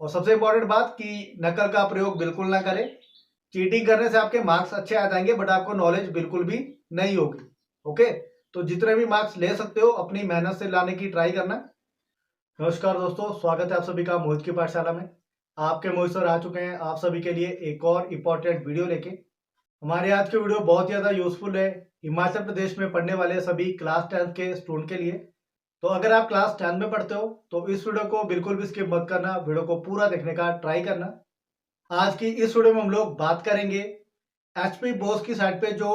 और सबसे इंपॉर्टेंट बात कि नकल का प्रयोग बिल्कुल ना करें। चीटिंग करने से आपके मार्क्स अच्छे आ जाएंगे बट आपको नॉलेज बिल्कुल भी नहीं होगी। ओके, तो जितने भी मार्क्स ले सकते हो अपनी मेहनत से लाने की ट्राई करना। नमस्कार दोस्तों, स्वागत है आप सभी का मोहित की पाठशाला में। आपके मोहित सर आ चुके हैं आप सभी के लिए एक और इम्पोर्टेंट वीडियो लेके। हमारे आज के वीडियो बहुत ज़्यादा यूजफुल है हिमाचल प्रदेश में पढ़ने वाले सभी क्लास 10 के स्टूडेंट के लिए। तो अगर आप क्लास 10 में पढ़ते हो तो इस वीडियो को बिल्कुल भी स्किप मत करना, वीडियो को पूरा देखने का ट्राई करना। आज की इस वीडियो में हम लोग बात करेंगे एचपी बोस की साइट पे जो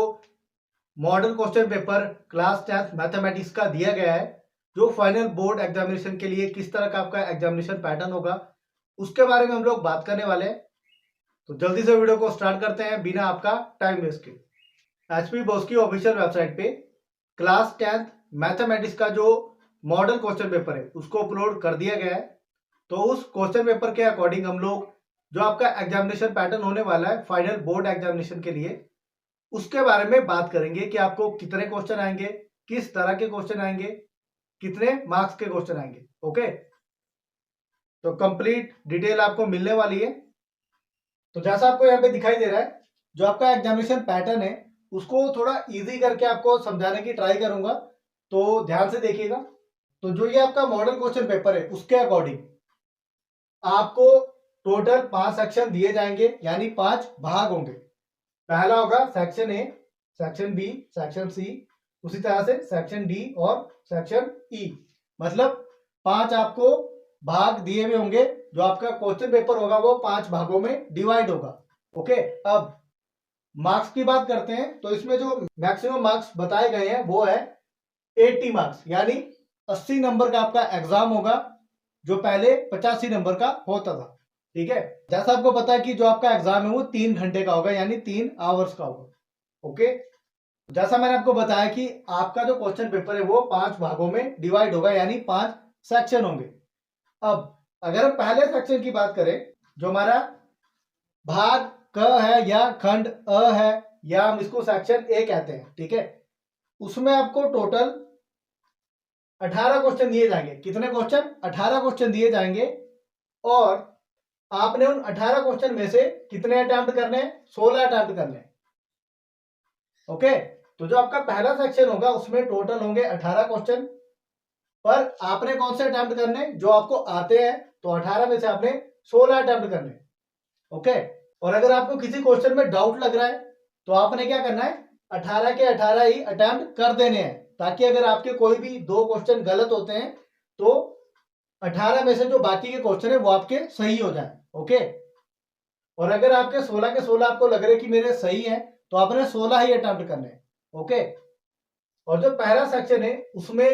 model question paper class 10 mathematics का दिया गया है, जो फाइनल बोर्ड एग्जामिनेशन के लिए किस तरह का आपका एग्जामिनेशन पैटर्न होगा, उसके बारे में हम लोग बात करने वाले हैं। तो जल्दी से वीडियो को स्टार्ट करते हैं बिना आपका टाइम वेस्ट के। एचपी बोस की ऑफिशियल वेबसाइट पे क्लास 10 मैथमेटिक्स का जो मॉडल क्वेश्चन पेपर है उसको अपलोड कर दिया गया है। तो उस क्वेश्चन पेपर के अकॉर्डिंग हम लोग जो आपका एग्जामिनेशन पैटर्न होने वाला है फाइनल बोर्ड एग्जामिनेशन के लिए, उसके बारे में बात करेंगे कि आपको कितने क्वेश्चन आएंगे, किस तरह के क्वेश्चन आएंगे, कितने मार्क्स के क्वेश्चन आएंगे। ओके, तो कंप्लीट डिटेल आपको मिलने वाली है। तो जैसा आपको यहाँ पे दिखाई दे रहा है, जो आपका एग्जामिनेशन पैटर्न है उसको थोड़ा इजी करके आपको समझाने की ट्राई करूंगा, तो ध्यान से देखिएगा। तो जो ये आपका मॉडल क्वेश्चन पेपर है उसके अकॉर्डिंग आपको टोटल 5 सेक्शन दिए जाएंगे, यानी 5 भाग होंगे। पहला होगा section A, section B, section C, उसी तरह से सेक्शन डी और सेक्शन ई। मतलब 5 आपको भाग दिए हुए होंगे। जो आपका क्वेश्चन पेपर होगा वो 5 भागों में डिवाइड होगा। ओके, अब मार्क्स की बात करते हैं तो इसमें जो मैक्सिमम मार्क्स बताए गए हैं वो है 80 मार्क्स, यानी 80 नंबर का आपका एग्जाम होगा, जो पहले 85 नंबर का होता था। ठीक है, जैसा आपको पता है कि जो आपका एग्जाम है वो 3 घंटे का होगा, यानी 3 आवर्स का होगा। ओके, जैसा मैंने आपको बताया कि आपका जो क्वेश्चन पेपर है वो 5 भागों में डिवाइड होगा, यानी 5 सेक्शन होंगे। अब अगर हम पहले सेक्शन की बात करें, जो हमारा भाग क है या खंड अ है, या हम इसको सेक्शन ए कहते हैं, ठीक है, उसमें आपको टोटल 18 क्वेश्चन दिए जाएंगे। कितने क्वेश्चन? 18 क्वेश्चन दिए जाएंगे। और आपने उन 18 क्वेश्चन में से कितने अटेम्प्ट करने हैं? 16 अटेम्प्ट करने हैं। ओके, तो जो आपका पहला सेक्शन होगा उसमें टोटल होंगे 18 क्वेश्चन, पर आपने कौन से अटेम्प्ट करने? जो आपको आते हैं। तो 18 में से आपने 16 अटेम्प्ट करने। ओके, और अगर आपको किसी क्वेश्चन में डाउट लग रहा है तो आपने क्या करना है? 18 के 18 ही अटेम्प्ट कर देने हैं, ताकि अगर आपके कोई भी 2 क्वेश्चन गलत होते हैं तो 18 में से जो बाकी के क्वेश्चन है वो आपके सही हो जाए। ओके, और अगर आपके 16 के 16 आपको लग रहे कि मेरे सही है तो आपने 16 ही अटेम्प्ट करने हैं। ओके, और जो पहला सेक्शन है उसमें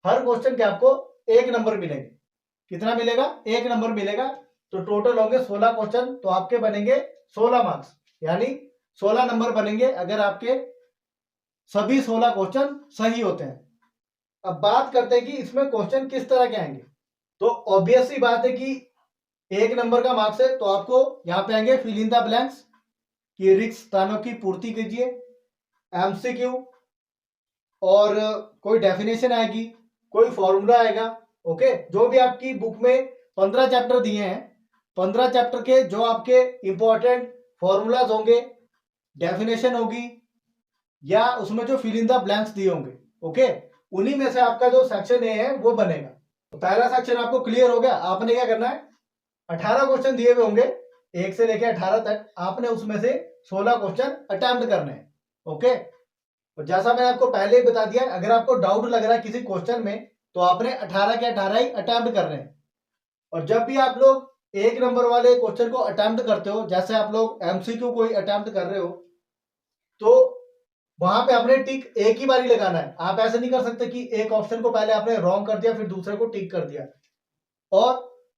हर क्वेश्चन के आपको 1 नंबर मिलेंगे। कितना मिलेगा? 1 नंबर मिलेगा। तो टोटल होंगे 16 क्वेश्चन, तो आपके बनेंगे 16 मार्क्स, यानी 16 नंबर बनेंगे अगर आपके सभी 16 क्वेश्चन सही होते हैं। अब बात करते हैं कि इसमें क्वेश्चन किस तरह के आएंगे। तो ऑब्वियस सी बात है कि 1 नंबर का मार्क्स है, तो आपको यहाँ पे आएंगे फिल इन द ब्लैंक्स, कि रिक्त स्थानों की पूर्ति कीजिए, एमसीक्यू, और कोई डेफिनेशन आएगी, कोई फॉर्मूला आएगा। ओके, जो भी आपकी बुक में 15 चैप्टर दिए हैं, 15 चैप्टर के जो आपके इंपॉर्टेंट फॉर्मूलाज होंगे, डेफिनेशन होगी, या उसमें जो फिल इन द ब्लैंक्स दिए होंगे, ओके, उन्हीं में से आपका जो सेक्शन ए है वो बनेगा। तो पहला सेक्शन आपको क्लियर हो गया। आपने क्या करना है? 18 क्वेश्चन दिए हुए होंगे 1 से लेकर 18 तक, आपने उसमें से 16 क्वेश्चन अटेम्प्ट करने हैं। ओके, और जैसा मैंने आपको पहले ही बता दिया, अगर आपको डाउट लग रहा है किसी क्वेश्चन में तो आपने 18 के 18 ही अटेम्प्ट करने हैं। और जब भी आप लोग 1 नंबर वाले क्वेश्चन को अटेम्प्ट करते हो, जैसे आप लोग एमसीक्यू कोई अटेम्प्ट कर रहे हो, तो वहां पे आपने टिक एक ही बारी लगाना है। आप ऐसे नहीं कर सकते कि एक ऑप्शन को पहले आपने रॉन्ग कर दिया फिर दूसरे को टिक कर दिया। और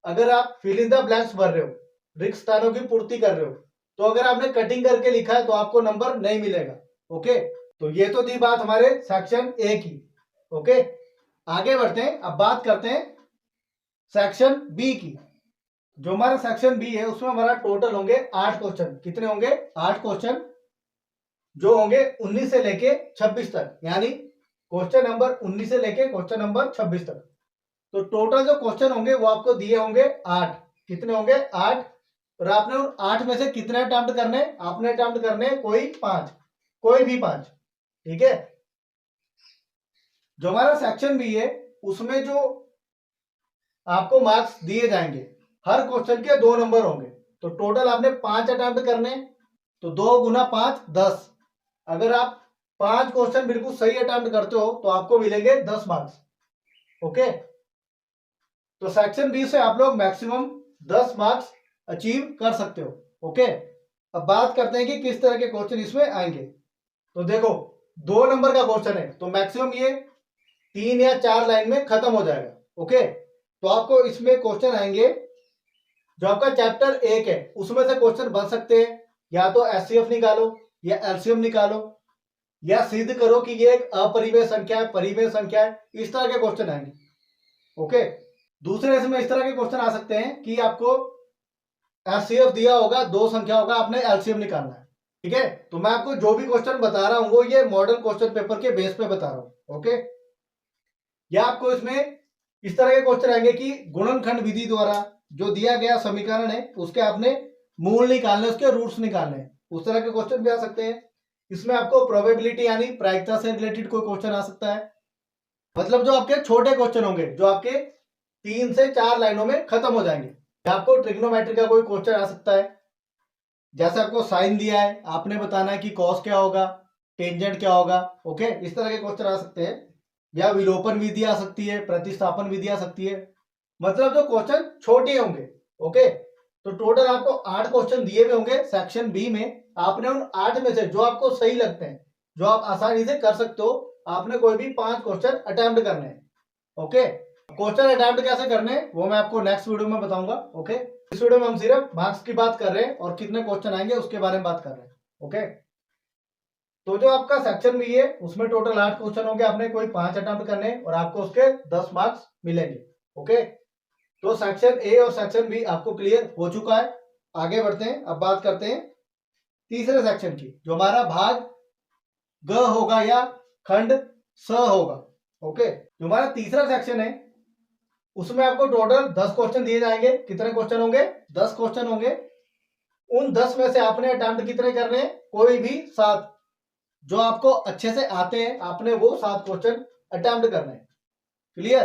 अगर आप फिल इन द ब्लैंक्स भर रहे हो, रिक्त स्थानों की पूर्ति कर रहे हो, तो अगर आपने कटिंग करके लिखा है तो आपको नंबर नहीं मिलेगा। ओके, तो ये तो थी बात हमारे सेक्शन ए की। ओके, आगे बढ़ते हैं। अब बात करते हैं सेक्शन बी की। जो हमारा सेक्शन बी है उसमें हमारा टोटल होंगे 8 क्वेश्चन। कितने होंगे? 8 क्वेश्चन, जो होंगे 19 से लेके 26 तक, यानी क्वेश्चन नंबर 19 से लेके क्वेश्चन नंबर 26 तक। तो टोटल जो क्वेश्चन होंगे वो आपको दिए होंगे 8। कितने होंगे 8, और आपने उन 8 में से कितने अटेम्प्ट करने, आपने अटेम्प्ट करने कोई 5, कोई भी 5, ठीक है। जो हमारा सेक्शन बी है उसमें जो आपको मार्क्स दिए जाएंगे, हर क्वेश्चन के 2 नंबर होंगे, तो टोटल आपने 5 अटेम्प्ट करने, तो 2 गुना 5 10। अगर आप 5 क्वेश्चन बिल्कुल सही अटेम्प्ट करते हो तो आपको मिलेंगे 10 मार्क्स, ओके। तो सेक्शन बी से आप लोग मैक्सिमम 10 मार्क्स अचीव कर सकते हो, ओके। अब बात करते हैं कि किस तरह के क्वेश्चन इसमें आएंगे। तो देखो 2 नंबर का क्वेश्चन है तो मैक्सिमम ये 3 या 4 लाइन में खत्म हो जाएगा, ओके। तो आपको इसमें क्वेश्चन आएंगे, जो आपका चैप्टर 1 है उसमें से क्वेश्चन बन सकते हैं, या तो एचसीएफ निकालो या एलसीएम निकालो, या सिद्ध करो कि ये एक अपरिमेय संख्या है, परिमेय संख्या है, इस तरह के क्वेश्चन आएंगे, ओके। दूसरे इसमें इस तरह के क्वेश्चन आ सकते हैं कि आपको एचसीएफ दिया होगा, 2 संख्या होगा, आपने एलसीएम निकालना है, ठीक है। तो मैं आपको जो भी क्वेश्चन बता रहा हूं वो ये मॉडल क्वेश्चन पेपर के बेस पे बता रहा हूं, ओके। या आपको इसमें इस तरह के क्वेश्चन आएंगे कि गुणनखंड विधि द्वारा जो दिया गया समीकरण है उसके आपने मूल निकालने, उसके रूट्स निकालने, उस तरह के क्वेश्चन भी आ सकते हैं। इसमें आपको प्रोबेबिलिटी यानी प्रायिकता से रिलेटेड कोई क्वेश्चन आ सकता है, मतलब जो आपके छोटे क्वेश्चन होंगे जो आपके 3 से 4 लाइनों में खत्म हो जाएंगे। आपको ट्रिग्नोमेट्री का कोई क्वेश्चन आ सकता है, जैसे आपको साइन दिया है, आपने बताना है कि कॉस क्या होगा, टेंजेंट क्या होगा, ओके, इस तरह के क्वेश्चन आ सकते हैं। या विलोपन विधि आ सकती है, प्रतिस्थापन विधि आ सकती है, मतलब जो क्वेश्चन छोटे होंगे, ओके। तो टोटल आपको 8 क्वेश्चन दिए हुए होंगे सेक्शन बी में, आपने उन 8 में से जो आपको सही लगते हैं, जो आप आसानी से कर सकते हो, आपने कोई भी 5 क्वेश्चन अटेम्प्ट करने हैं, ओके। क्वेश्चन अटेम्प्ट कैसे करने वो मैं आपको नेक्स्ट वीडियो में बताऊंगा, ओके। इस वीडियो में हम सिर्फ मार्क्स की बात कर रहे हैं और कितने क्वेश्चन आएंगे उसके बारे में बात कर रहे हैं, ओके। तो जो आपका सेक्शन बी है उसमें टोटल 8 क्वेश्चन होंगे, आपने कोई 5 अटेम्प्ट करने और आपको उसके 10 मार्क्स मिलेंगे, ओके। तो सेक्शन ए और सेक्शन बी आपको क्लियर हो चुका है। आगे बढ़ते हैं, अब बात करते हैं तीसरे सेक्शन की, जो हमारा भाग ग होगा या खंड स होगा, ओके। जो हमारा तीसरा सेक्शन है उसमें आपको टोटल 10 क्वेश्चन दिए जाएंगे। कितने क्वेश्चन होंगे? 10 क्वेश्चन होंगे। उन 10 में से आपने अटेम्प्ट कितने करने हैं? कोई भी 7, जो आपको अच्छे से आते हैं आपने वो 7 क्वेश्चन अटेम्प्ट करने हैं, क्लियर।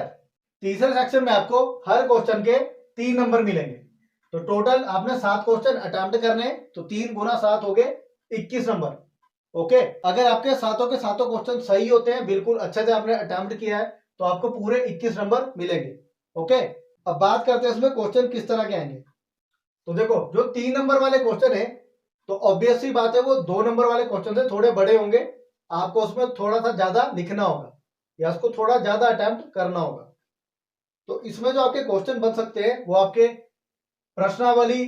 तीसरे सेक्शन में आपको हर क्वेश्चन के 3 नंबर मिलेंगे, तो टोटल आपने 7 क्वेश्चन अटेम्प्ट करने हैं, तो 3 गुना 7 हो गए 21 नंबर, ओके। अगर आपके सातों के सातों क्वेश्चन सही होते हैं, बिल्कुल अच्छे से आपने अटेम्प्ट किया है, तो आपको पूरे 21 नंबर मिलेंगे, ओके। अब बात करते हैं इसमें क्वेश्चन किस तरह के आएंगे। तो देखो जो 3 नंबर वाले क्वेश्चन है, तो ऑब्वियस सी बात है वो 2 नंबर वाले क्वेश्चन से थोड़े बड़े होंगे, आपको उसमें थोड़ा सा ज्यादा लिखना होगा या उसको थोड़ा ज्यादा अटेम्प्ट करना होगा। तो इसमें जो आपके क्वेश्चन बन सकते हैं वो आपके प्रश्नावली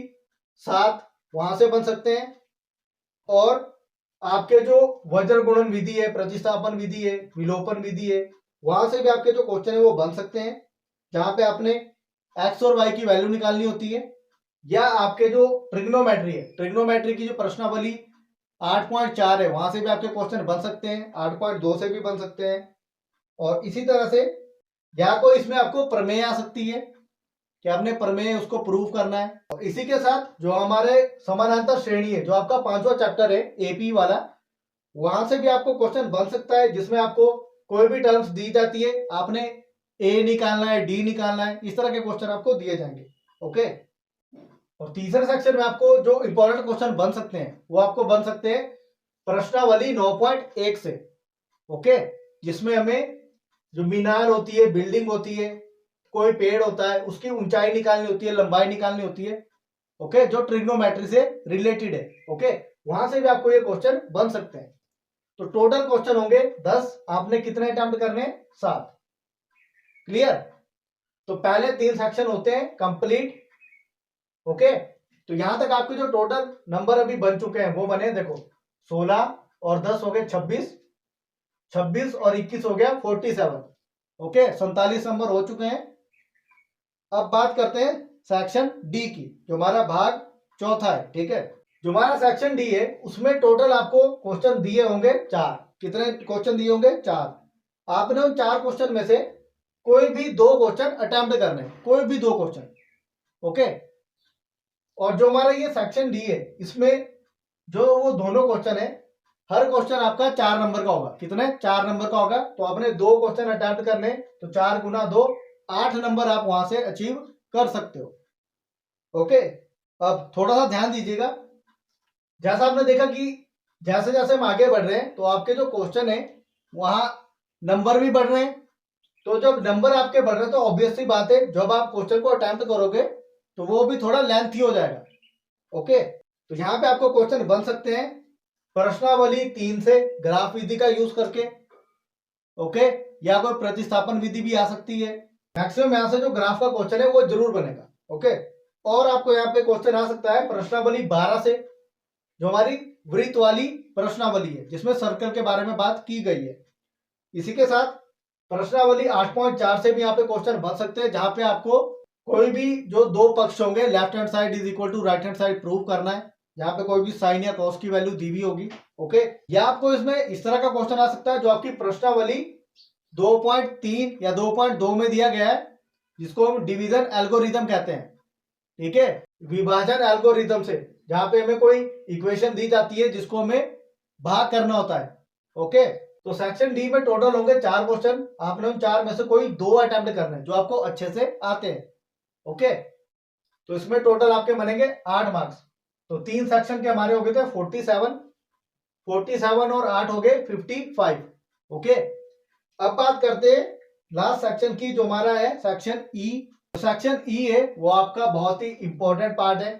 7 वहां से बन सकते हैं, और आपके जो वज्र गुणन विधि है, प्रतिस्थापन विधि है, विलोपन विधि है, वहां से भी आपके जो क्वेश्चन है वो बन सकते हैं, जहां पे आपने एक्स और वाई की वैल्यू निकालनी होती है। या आपके जो ट्रिग्नोमेट्री है, ट्रिग्नोमेट्री की जो प्रश्नावली 8.4 है, वहां से भी आपके क्वेश्चन बन सकते हैं, 8.2 से भी बन सकते हैं। और इसी तरह से या कोई इसमें आपको प्रमेय आ सकती है कि आपने प्रमेय उसको प्रूव करना है। और इसी के साथ जो हमारे समानांतर श्रेणी है, जो आपका 5वां चैप्टर है एपी वाला, वहां से भी आपको क्वेश्चन बन सकता है, जिसमें आपको कोई भी टर्म्स दी जाती है, आपने ए निकालना है, डी निकालना है, इस तरह के क्वेश्चन आपको दिए जाएंगे, ओके। और तीसरे सेक्शन में आपको जो इंपॉर्टेंट क्वेश्चन बन सकते हैं वो आपको बन सकते हैं प्रश्नावली 9.1 से, ओके, जिसमें हमें जो मीनार होती है, बिल्डिंग होती है, कोई पेड़ होता है, उसकी ऊंचाई निकालनी होती है, लंबाई निकालनी होती है, ओके, जो ट्रिग्नोमेट्री से रिलेटेड है, ओके, वहां से भी आपको ये क्वेश्चन बन सकते हैं। तो टोटल क्वेश्चन होंगे 10, आपने कितने अटेम्प्ट करने? 7, क्लियर। तो पहले 3 सेक्शन होते हैं कंप्लीट, ओके। तो यहां तक आपके जो टोटल नंबर अभी बन चुके हैं वो बने, देखो 16 और 10 हो गए 26, 26 और 21 हो गया 47, ओके, 47 नंबर हो चुके हैं। अब बात करते हैं सेक्शन डी की, जो हमारा भाग चौथा है, ठीक है। जो हमारा सेक्शन डी है उसमें टोटल आपको क्वेश्चन दिए होंगे 4। कितने क्वेश्चन दिए होंगे? 4। आपने उन 4 क्वेश्चन में से कोई भी 2 क्वेश्चन अटेम्प्ट करने, कोई भी 2 क्वेश्चन, ओके। और जो हमारा ये सेक्शन डी है, इसमें जो वो दोनों क्वेश्चन है, हर क्वेश्चन आपका 4 नंबर का होगा। कितने? 4 नंबर का होगा। तो आपने 2 क्वेश्चन अटेम्प्ट करने, तो 4 गुना 2, 8 नंबर आप वहां से अचीव कर सकते हो। ओके, अब थोड़ा सा ध्यान दीजिएगा। जैसा आपने देखा कि जैसे जैसे हम आगे बढ़ रहे हैं तो आपके जो क्वेश्चन है वहां नंबर भी बढ़ रहे हैं। तो जब नंबर आपके बढ़ रहे हैं तो ऑब्वियस सी बात है, जब आप क्वेश्चन को अटेम्प्ट करोगे तो वो भी थोड़ा लेंथी हो जाएगा। ओके, तो यहाँ पे आपको क्वेश्चन बन सकते हैं प्रश्नावली 3 से ग्राफ विधि का यूज करके। ओके, या कोई प्रतिस्थापन विधि भी आ सकती है। मैक्सिमम यहाँ से जो ग्राफ का क्वेश्चन है वो जरूर बनेगा। ओके, और आपको यहाँ पे क्वेश्चन आ सकता है प्रश्नावली 12 से, जो हमारी वृत्त वाली प्रश्नावली है जिसमें सर्कल के बारे में बात की गई है। इसी के साथ प्रश्नावली 8.4 से भी यहाँ पे क्वेश्चन बन सकते हैं, जहां पे आपको कोई भी जो दो पक्ष होंगे, left hand side is equal to right hand side prove करना है, जहां पे कोई भी साइन या कॉस की वैल्यू दी हुई होगी। ओके, या आपको इसमें इस तरह का क्वेश्चन आ सकता है जो आपकी प्रश्नावली 2.3 या 2.2 में दिया गया है, जिसको हम डिवीजन एल्गोरिथम कहते हैं। ठीक है, विभाजन एल्गोरिथम से, जहां पे हमें कोई इक्वेशन दी जाती है जिसको हमें भाग करना होता है। ओके, तो सेक्शन डी में टोटल होंगे 4 क्वेश्चन। आपने उन 4 में से कोई 2 अटेम्प्ट करने हैं जो आपको अच्छे से आते हैं। ओके, तो इसमें टोटल आपके बनेंगे 8 मार्क्स। तो 3 सेक्शन के हमारे हो गए थे 47 और 8 हो गए 55। ओके, अब बात करते हैं लास्ट सेक्शन की, जो हमारा है सेक्शन ई। सेक्शन ई है वो आपका बहुत ही इंपॉर्टेंट पार्ट है।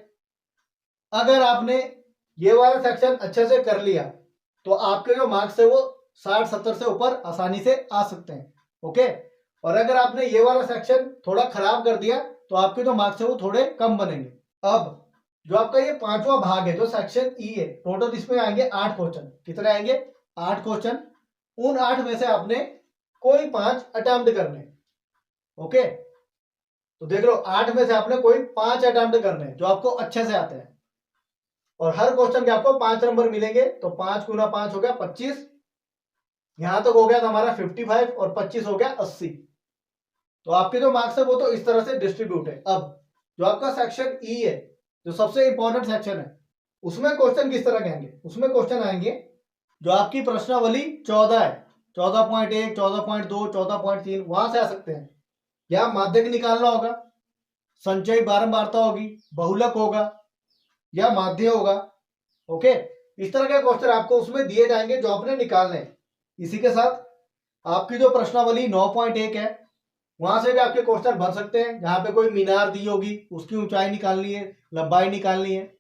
अगर आपने ये वाला सेक्शन अच्छे से कर लिया तो आपके जो मार्क्स है वो 60-70 से ऊपर आसानी से आ सकते हैं। ओके, और अगर आपने ये वाला सेक्शन थोड़ा खराब कर दिया तो आपके जो मार्क्स है वो थोड़े कम बनेंगे। अब जो आपका ये 5वां भाग है जो सेक्शन ई है, टोटल इसमें आएंगे 8 क्वेश्चन। कितने आएंगे? 8 क्वेश्चन। उन 8 में से आपने कोई 5 अटेम्प्ट करने। ओके, तो देख लो 8 में से आपने कोई 5 अटेम्प्ट करने जो आपको अच्छे से आते हैं, और हर क्वेश्चन के आपको 5 नंबर मिलेंगे। तो 5 गुना 5 हो गया 25। यहां तक हो गया था हमारा 55 और 25 हो गया 80। तो आपके जो मार्क्स है वो तो इस तरह से डिस्ट्रीब्यूट है। अब जो आपका सेक्शन ई है, जो सबसे इंपॉर्टेंट सेक्शन है, उसमें क्वेश्चन किस तरह के आएंगे? उसमें क्वेश्चन आएंगे जो आपकी प्रश्नावली 14 है, 14.1, 14.2, 14.3, वहां से आ सकते हैं। या माध्यक निकालना होगा, संचयी बारंबारता होगी, बहुलक होगा, या माध्य होगा। ओके, इस तरह के क्वेश्चन आपको उसमें दिए जाएंगे जो आपने निकालने हैं। इसी के साथ आपकी जो प्रश्नावली 9.1 है, वहां से भी आपके क्वेश्चन बन सकते हैं, जहां पे कोई मीनार दी होगी, उसकी ऊंचाई निकालनी है, लंबाई निकालनी है।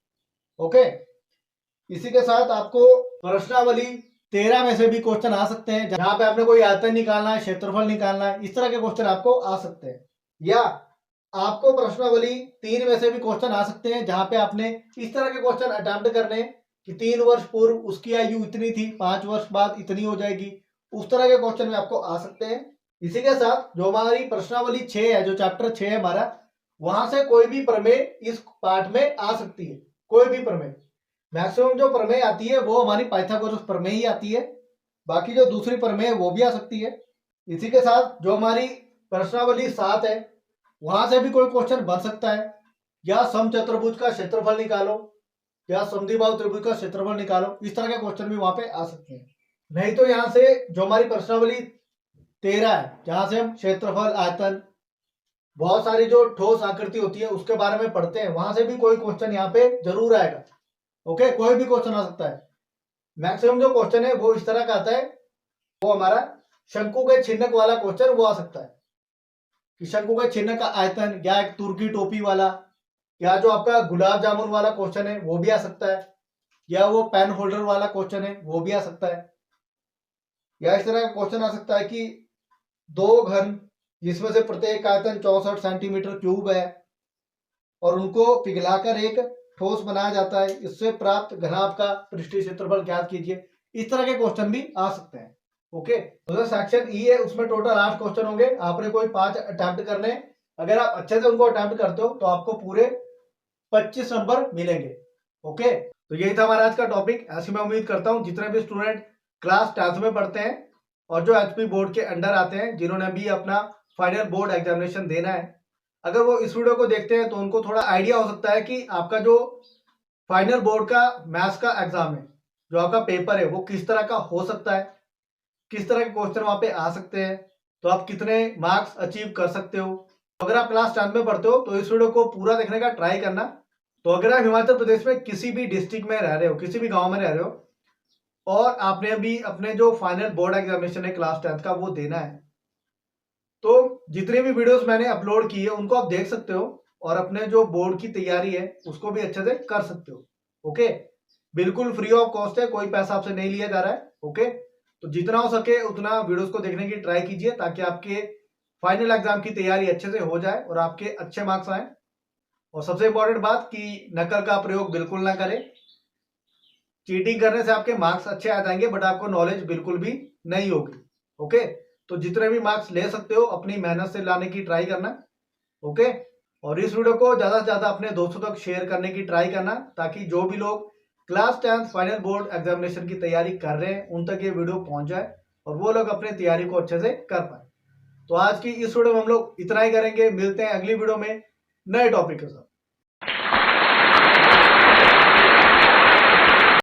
ओके, इसी के साथ आपको प्रश्नावली 13 में से भी क्वेश्चन आ सकते हैं, जहां पे आपने कोई आयतन निकालना है, क्षेत्रफल निकालना है। इस तरह के क्वेश्चन आपको आ सकते हैं। या आपको प्रश्नावली 3 में से भी क्वेश्चन आ सकते हैं, जहां पे आपने इस तरह के क्वेश्चन अटेम्प्ट करने कि 3 वर्ष पूर्व उसकी आयु इतनी थी, 5 वर्ष बाद इतनी हो जाएगी। उस तरह के क्वेश्चन भी आपको आ सकते हैं। इसी के साथ जो हमारी प्रश्नावली 6 है, जो चैप्टर 6 है हमारा, वहां से कोई भी प्रमेय इस पार्ट में आ सकती है। कोई भी प्रमेय, मैक्सिमम जो प्रमेय आती है वो हमारी पाइथागोरस प्रमेय ही आती है। बाकी जो दूसरी प्रमेय है वो भी आ सकती है। इसी के साथ जो हमारी प्रश्नावली 7 है, वहां से भी कोई क्वेश्चन बन सकता है। या समचतुर्भुज का क्षेत्रफल निकालो, या समद्विबाहु त्रिभुज का क्षेत्रफल निकालो। इस तरह के क्वेश्चन भी वहां पे आ सकते हैं। नहीं तो यहाँ से जो हमारी प्रश्नावली 13 है, जहां से हम क्षेत्रफल, आयतन, बहुत सारी जो ठोस आकृति होती है उसके बारे में पढ़ते हैं, वहां से भी कोई क्वेश्चन यहाँ पे जरूर आएगा। ओके, कोई भी क्वेश्चन आ सकता है। मैक्सिमम जो क्वेश्चन है वो इस तरह का आता है, वो हमारा शंकु के छिन्नक वाला क्वेश्चन वो आ सकता है कि शंकु के छिन्नक का आयतन, या एक तुर्की टोपी वाला, या जो आपका गुलाब जामुन वाला क्वेश्चन है वो भी आ सकता है, या वो पेन होल्डर वाला क्वेश्चन है वो भी आ सकता है। या इस तरह का क्वेश्चन आ सकता है कि 2 घन जिसमें से प्रत्येक आयतन 64 सेंटीमीटर क्यूब है और उनको पिघलाकर एक ठोस बनाया जाता है, इससे प्राप्त घनाभ का पृष्ठीय क्षेत्रफल ज्ञात कीजिए। इस तरह के क्वेश्चन भी आ सकते हैं। ओके, तो जो सेक्शन ई है उसमें टोटल 8 क्वेश्चन होंगे। आपने कोई 5 अटेम्प्ट करने। अगर आप अच्छे से उनको अटेम्प्ट करते हो तो आपको पूरे 25 नंबर मिलेंगे। ओके, तो यही था हमारा आज का टॉपिक। ऐसे मैं उम्मीद करता हूँ जितने भी स्टूडेंट क्लास 10th में पढ़ते हैं और जो एचपी बोर्ड के अंडर आते हैं, जिन्होंने भी अपना फाइनल बोर्ड एग्जामिनेशन देना है, अगर वो इस वीडियो को देखते हैं तो उनको थोड़ा आइडिया हो सकता है कि आपका जो फाइनल बोर्ड का मैथ्स का एग्जाम है, जो आपका पेपर है, वो किस तरह का हो सकता है, किस तरह के क्वेश्चन वहां पे आ सकते हैं, तो आप कितने मार्क्स अचीव कर सकते हो। अगर आप क्लास 10 में पढ़ते हो तो इस वीडियो को पूरा देखने का ट्राई करना। तो अगर आप हिमाचल प्रदेश में किसी भी डिस्ट्रिक्ट में रह रहे हो, किसी भी गांव में रह रहे हो, और आपने अभी अपने जो फाइनल बोर्ड एग्जामिनेशन है क्लास 10 का वो देना है, तो जितने भी वीडियोस मैंने अपलोड किए उनको आप देख सकते हो और अपने जो बोर्ड की तैयारी है उसको भी अच्छे से कर सकते हो। ओके, बिल्कुल फ्री ऑफ कॉस्ट है, कोई पैसा आपसे नहीं लिया जा रहा है। ओके, तो जितना हो सके उतना वीडियोस को देखने की ट्राई कीजिए ताकि आपके फाइनल एग्जाम की तैयारी अच्छे से हो जाए और आपके अच्छे मार्क्स आए। और सबसे इंपॉर्टेंट बात कि नकल का प्रयोग बिल्कुल ना करें। चीटिंग करने से आपके मार्क्स अच्छे आ जाएंगे बट आपको नॉलेज बिल्कुल भी नहीं होगी। ओके, तो जितने भी मार्क्स ले सकते हो अपनी मेहनत से लाने की ट्राई करना। ओके, और इस वीडियो को ज्यादा से ज्यादा अपने दोस्तों तक शेयर करने की ट्राई करना ताकि जो भी लोग क्लास 10 फाइनल बोर्ड एग्जामिनेशन की तैयारी कर रहे हैं उन तक ये वीडियो पहुंच जाए और वो लोग अपनी तैयारी को अच्छे से कर पाए। तो आज की इस वीडियो में हम लोग इतना ही करेंगे, मिलते हैं अगली वीडियो में नए टॉपिक के साथ।